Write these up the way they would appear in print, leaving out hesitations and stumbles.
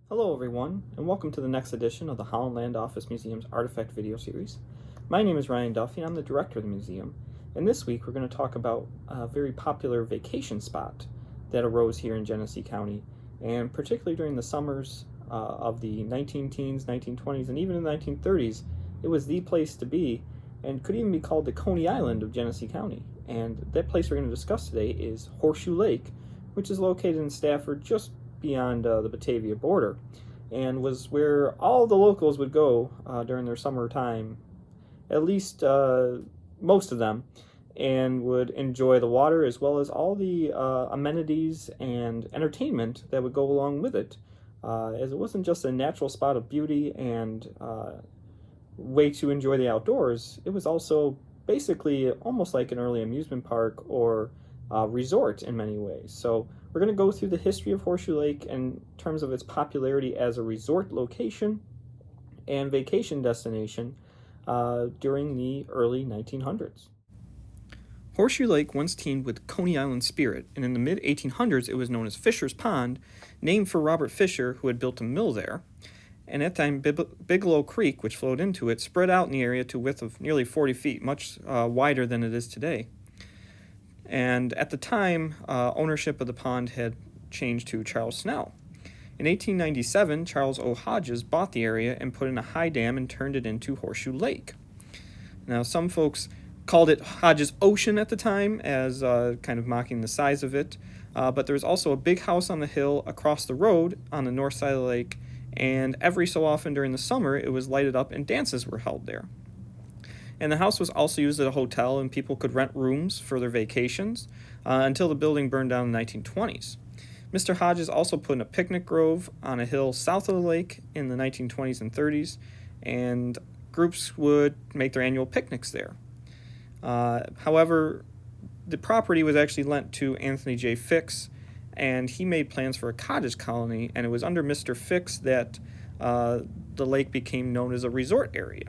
Hello everyone, and welcome to the next edition of the Holland Land Office Museum's Artifact video series. My name is Ryan Duffy, and I'm the director of the museum, and this week we're going to talk about a very popular vacation spot that arose here in Genesee County, and particularly during the summers of the 19-teens, 1920s, and even in the 1930s, it was the place to be, and could even be called the Coney Island of Genesee County. And that place we're going to discuss today is Horseshoe Lake, which is located in Stafford, just beyond the Batavia border, and was where all the locals would go during their summer time, at least most of them, and would enjoy the water as well as all the amenities and entertainment that would go along with it, as it wasn't just a natural spot of beauty and way to enjoy the outdoors. It was also basically almost like an early amusement park or resort in many ways. So we're going to go through the history of Horseshoe Lake in terms of its popularity as a resort location and vacation destination during the early 1900s. Horseshoe Lake once teemed with Coney Island spirit, and in the mid-1800s it was known as Fisher's Pond, named for Robert Fisher, who had built a mill there. And at that time, Bigelow Creek, which flowed into it, spread out in the area to a width of nearly 40 feet, much wider than it is today. And at the time, ownership of the pond had changed to Charles Snell. In 1897, Charles O. Hodges bought the area and put in a high dam and turned it into Horseshoe Lake. Now, some folks called it Hodges Ocean at the time, as kind of mocking the size of it, but there was also a big house on the hill across the road on the north side of the lake, and every so often during the summer, it was lighted up and dances were held there. And the house was also used as a hotel, and people could rent rooms for their vacations until the building burned down in the 1920s. Mr. Hodges also put in a picnic grove on a hill south of the lake in the 1920s and 30s, and groups would make their annual picnics there. However, the property was actually lent to Anthony J. Fix, and he made plans for a cottage colony, and it was under Mr. Fix that the lake became known as a resort area.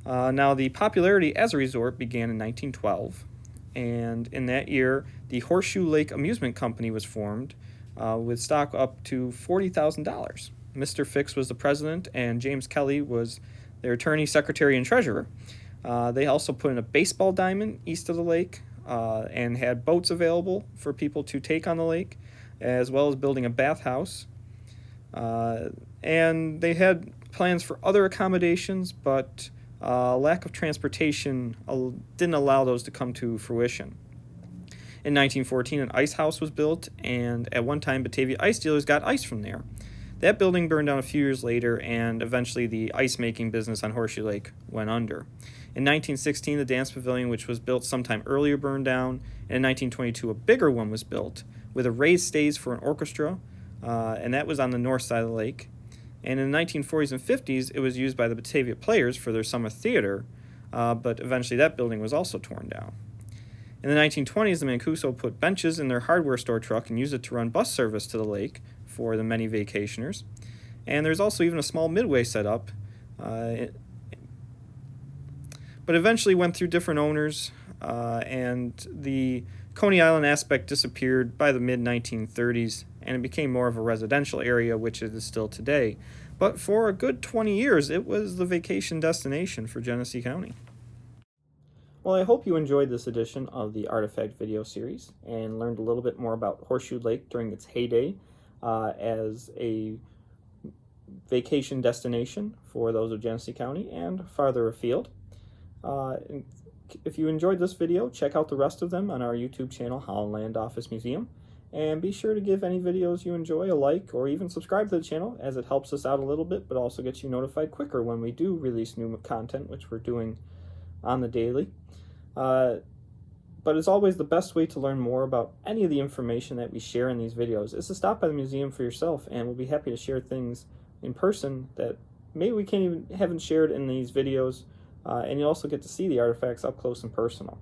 Now, the popularity as a resort began in 1912, and in that year, the Horseshoe Lake Amusement Company was formed with stock up to $40,000. Mr. Fix was the president, and James Kelly was their attorney, secretary, and treasurer. They also put in a baseball diamond east of the lake and had boats available for people to take on the lake, as well as building a bathhouse. And they had plans for other accommodations, but lack of transportation didn't allow those to come to fruition. In 1914, an ice house was built, and at one time, Batavia ice dealers got ice from there. That building burned down a few years later, and eventually the ice-making business on Horseshoe Lake went under. In 1916, the dance pavilion, which was built sometime earlier, burned down, and in 1922, a bigger one was built with a raised stage for an orchestra, and that was on the north side of the lake. And in the 1940s and 50s, it was used by the Batavia Players for their summer theater, but eventually that building was also torn down. In the 1920s, the Mancuso put benches in their hardware store truck and used it to run bus service to the lake for the many vacationers. And there's also even a small midway set up, but eventually went through different owners, and the Coney Island aspect disappeared by the mid-1930s, and it became more of a residential area, which it is still today. But for a good 20 years, it was the vacation destination for Genesee County. Well, I hope you enjoyed this edition of the Artifact video series and learned a little bit more about Horseshoe Lake during its heyday as a vacation destination for those of Genesee County and farther afield. If you enjoyed this video, check out the rest of them on our YouTube channel, Holland Land Office Museum. And be sure to give any videos you enjoy a like, or even subscribe to the channel, as it helps us out a little bit, but also gets you notified quicker when we do release new content, which we're doing on the daily. But as always, the best way to learn more about any of the information that we share in these videos is to stop by the museum for yourself, and we'll be happy to share things in person that maybe we haven't shared in these videos, and you'll also get to see the artifacts up close and personal.